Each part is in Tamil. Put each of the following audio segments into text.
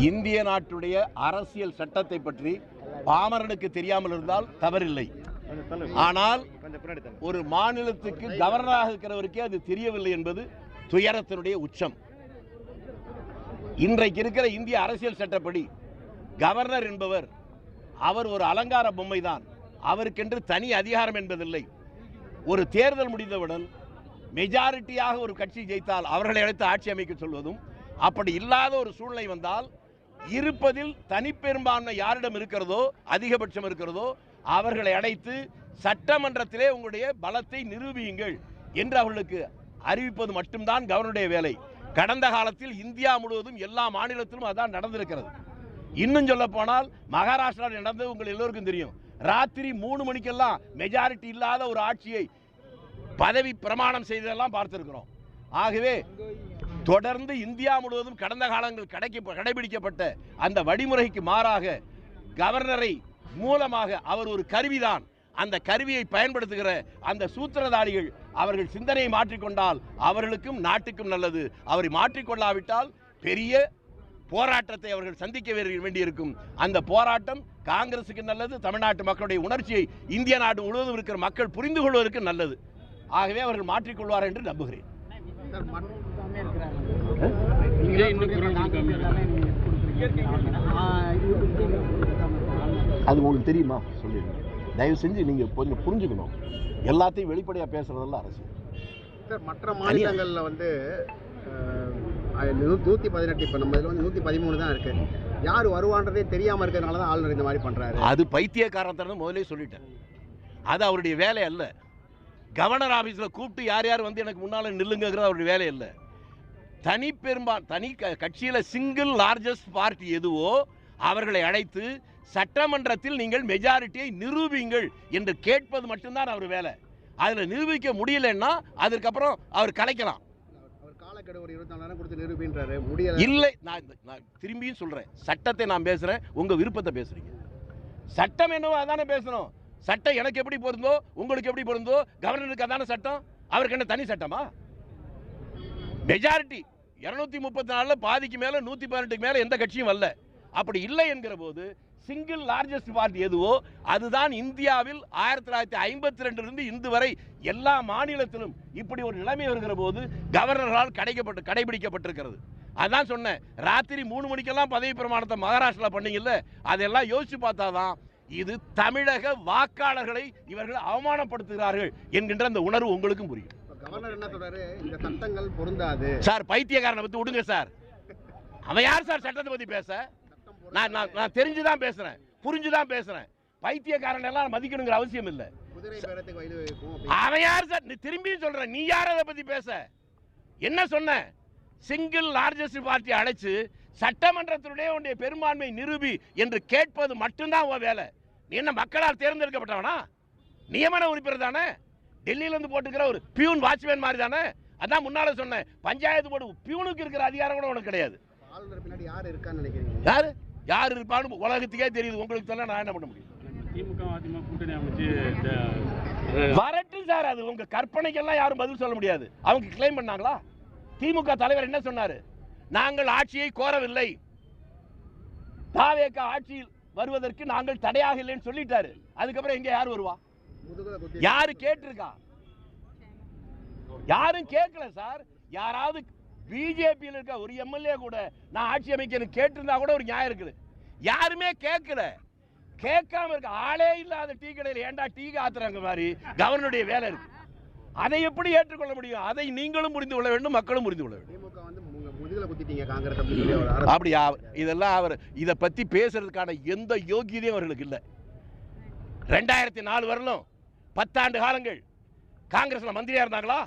இந்திய நாட்டுடைய அரசியல் சட்டத்தை பற்றி பாமரனுக்கு தெரியாமல் இருந்தால் தவறில்லை. ஆனால் ஒரு மாநிலத்துக்கு கவர்னராக இருக்கிறவருக்கே அது தெரியவில்லை என்பது துயரத்தினுடைய உச்சம். இன்றைக்கு இருக்கிற இந்திய அரசியல் சட்டப்படி கவர்னர் என்பவர் அவர் ஒரு அலங்கார பொம்மை தான். அவருக்கென்று தனி அதிகாரம் என்பதில்லை. ஒரு தேர்தல் முடிந்தவுடன் மெஜாரிட்டியாக ஒரு கட்சி ஜெயித்தால் அவர்களை அழைத்து ஆட்சி அமைக்க சொல்வதும், அப்படி இல்லாத ஒரு சூழ்நிலை வந்தால் இருப்பதில் தனிப்பெரும்பான்மை யாரிடம் இருக்கிறதோ, அதிகபட்சம் இருக்கிறதோ, அவர்களை அழைத்து சட்டமன்றத்திலே உங்களுடைய பலத்தை நிரூபியுங்கள் என்று அவர்களுக்கு அறிவிப்பது மட்டும்தான் கவர்னருடைய வேலை. கடந்த காலத்தில் இந்தியா முழுவதும் எல்லா மாநிலத்திலும் அதான் நடந்திருக்கிறது. இன்னும் சொல்ல போனால் மகாராஷ்டிராவில் நடந்தது உங்கள் எல்லோருக்கும் தெரியும். ராத்திரி 3 மணிக்கெல்லாம் மெஜாரிட்டி இல்லாத ஒரு ஆட்சியை பதவி பிரமாணம் செய்ததெல்லாம் பார்த்திருக்கிறோம். ஆகவே தொடர்ந்து இந்தியா முழுவதும் கடந்த காலங்கள் கடைபிடிக்கப்பட்ட அந்த வழிமுறைக்கு மாறாக கவர்னரை மூலமாக அவர் ஒரு கருவிதான். அந்த கருவியை பயன்படுத்துகிற அந்த சூத்திரதாரிகள் அவர்கள் சிந்தனையை மாற்றிக்கொண்டால் அவர்களுக்கும் நாட்டுக்கும் நல்லது. அவரை மாற்றிக்கொள்ளாவிட்டால் பெரிய போராட்டத்தை அவர்கள் சந்திக்க வேண்டியிருக்கும். அந்த போராட்டம் காங்கிரசுக்கு நல்லது, தமிழ்நாட்டு மக்களுடைய உணர்ச்சியை இந்திய நாடு முழுவதும் இருக்கிற மக்கள் புரிந்து கொள்வதற்கு நல்லது. ஆகவே அவர்கள் மாற்றிக்கொள்வார் என்று நம்புகிறேன். அது உங்களுக்கு தெரியுமா? சொல்லிடுங்க. தயவு செஞ்சு நீங்க கொஞ்சம் புரிஞ்சுக்கணும். எல்லாத்தையும் வெளிப்படையா பேசுறதெல்லாம் அரசியல். மற்ற மாநிலங்கள்ல வந்து 118, இப்போ நம்ம இதில் வந்து 113 தான் இருக்கு. யார் வருவான்றதே தெரியாம இருக்கிறதுனால தான் ஆளுநர் இந்த மாதிரி பண்றாரு. அது பைத்தியக்காரத்தனம் முதலே சொல்லிட்டேன். அது அவருடைய வேலை அல்ல. கவர்னர் ஆபீஸ்ல கூப்பிட்டு யார் யார் வந்து எனக்கு முன்னால நில்லுங்கிறது அவருடைய வேலை இல்லை. தனி கட்சியில சிங்கிள் லார்ஜஸ்ட் பார்ட்டி எதுவோ அவர்களை அழைத்து சட்டமன்றத்தில் நீங்கள் மெஜாரிட்டியை நிரூபிங்கள் என்று கேட்பது மட்டும்தான் அவர் வேலை. அதுல நிரூபிக்க முடியலன்னா அதுக்கப்புறம் அவர் கலைக்கலாம். இல்லை, நான் திரும்பியும் சொல்றேன், சட்டத்தை நான் பேசுறேன், உங்க விருப்பத்தை பேசுறீங்க. சட்டம் என்னவோ அதானே பேசணும். சட்டம் எனக்கு எப்படி பொருந்தோ உங்களுக்கு எப்படி பொருந்தோ கவர்னருக்கு அதான சட்டம். அவருக்கு என்ன தனி சட்டமா? மெஜாரிட்டி 234 பாதிக்கு மேல 118 மேல எந்த கட்சியும் வரல. அப்படி இல்லை என்கிற போது சிங்கிள் லார்ஜஸ்ட் பார்ட்டி எதுவோ அதுதான் இந்தியாவில் 1952 இருந்து இன்று வரை எல்லா மாநிலத்திலும் இப்படி ஒரு நிலைமை வருகிற போது கவர்னரால் கடைபிடிக்கப்பட்டிருக்கிறது. அதான் சொன்னேன், ராத்திரி 3 மணிக்கெல்லாம் பதவி பிரமாணத்தை மகாராஷ்டிரா பண்ணீங்கல்ல, அதெல்லாம் யோசிச்சு பார்த்தாதான் இது தமிழக வாக்காளர்களை இவர்கள் அவமானப்படுத்துகிறார்கள் என்கின்ற அந்த உணர்வு உங்களுக்கும் புரியும். கவர்னர் என்ன சொல்றாரு? இந்த சட்டங்கள் பொருந்தாது சார். பைத்தியக்காரனை பத்தி விடுங்க சார். அவன் யார் சார் சட்டத்தை பத்தி பேச? நான் தெரிஞ்சுதான் பேசுறேன், புரிஞ்சுதான் பேசுறேன். பைத்தியக்காரன் எல்லாம் மதிக்கணுங்கிற அவசியம் இல்லை. அவன் யார் சார்? திரும்பியும் சொல்றேன், நீ யார் அதை பத்தி பேச? என்ன சொன்ன? சிங்கிள் லார்ஜஸ்ட் பார்ட்டி அழைச்சு சட்டமன்றத்தினுடைய உடைய பெரும்பான்மை நிரூபி என்று கேட்பது மட்டும்தான் உன் வேலை. நீ என்ன மக்களால் தேர்ந்தெடுக்கப்பட்டவனா? நியமன உறுப்பினர் தானே? டெல்லியில இருந்து போட்டுக்கிற ஒரு பியூன் வாட்ச்மேன் மாதிரி தானே? அதான் முன்னால சொன்னேன், பஞ்சாயத்து போர்டு பியூனுக்கு இருக்கிற அதிகாரம் கூட உனக்கு கிடையாது. ஆளுநர் பின்னாடி யார் இருக்கான்னு நினைக்கிறீங்க? யார் இருப்பான்னு உலகத்துக்கே தெரியுது. உங்களுக்கு சொல்ல நான் என்ன பண்ண முடியும்? வரட்டு சார். அது உங்க கற்பனைக்கெல்லாம் யாரும் பதில் சொல்ல முடியாது. அவங்க கிளைம் பண்ணாங்களா? திமுக தலைவர் என்ன சொன்னாரு? நாங்கள் ஆட்சியை கோரவில்லை, தாவேக ஆட்சியில் வருவதற்கு நாங்கள் தடையாக இல்லைன்னு சொல்லிட்டாரு. அதுக்கப்புறம் எங்க யார் வருவா? யாரு கேட்டிருக்கா? யாரும் கேட்கல சார். யாராவது பிஜேபியில் இருக்க ஒரு எம்எல்ஏ கூட நான் ஆட்சி அமைக்கணும் கேட்டிருந்தா கூட ஒரு நியாயம் இருக்குது. யாருமே கேட்கல. கேட்காம இருக்க ஆளே இல்லாத டீ கடையில் ஏண்டா டீ காத்துறாங்க மாதிரி கவர்னருடைய வேலை இருக்கு. அதை எப்படி ஏற்றுக்கொள்ள முடியும்? அதை நீங்களும் புரிந்து கொள்ள வேண்டும், மக்களும் புரிந்து கொள்ள வேண்டும். அப்படியா? இதெல்லாம் அவர் இதை பத்தி பேசுறதுக்கான எந்த யோகியதையும் அவர்களுக்கு இல்லை. 2004 வரலும் 10 ஆண்டு காலங்கள் காங்கிரஸ்ல மந்திரியா இருந்தாங்களா?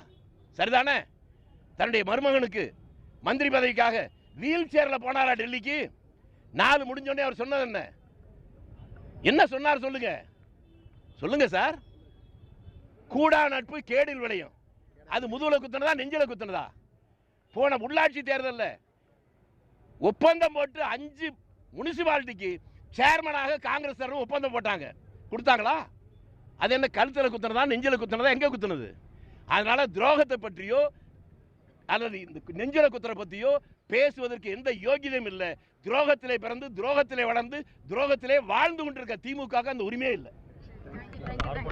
சரிதானே? தன்னுடைய மருமகனுக்கு மந்திரி பதவிக்காக வீல் சேர்ல போனாரா டெல்லிக்கு? 4 முடிஞ்சோடனே அவர் சொன்னது என்ன சொன்னார்? சொல்லுங்க சார். கூடா நட்பு கேடில் விளையும். அது முதுகுல குத்துனதா நெஞ்சில குத்துனதா? போன உள்ளாட்சி தேர்தலில் ஒப்பந்தம் போட்டு 5 முனிசிபாலிட்டிக்கு சேர்மனாக காங்கிரஸ் ஒப்பந்தம் போட்டாங்க. கொடுத்தாங்களா? அது என்ன கழுத்துல குத்துனதா நெஞ்சில குத்துனதா? எங்க குத்துனது? அதனால துரோகத்தை பற்றியோ அல்லது இந்த நெஞ்சில குத்துற பற்றியோ பேசுவதற்கு எந்த யோகியதையும் இல்லை. துரோகத்திலே பிறந்து துரோகத்திலே வளர்ந்து துரோகத்திலே வாழ்ந்து கொண்டிருக்க திமுக அந்த உரிமையே இல்லை.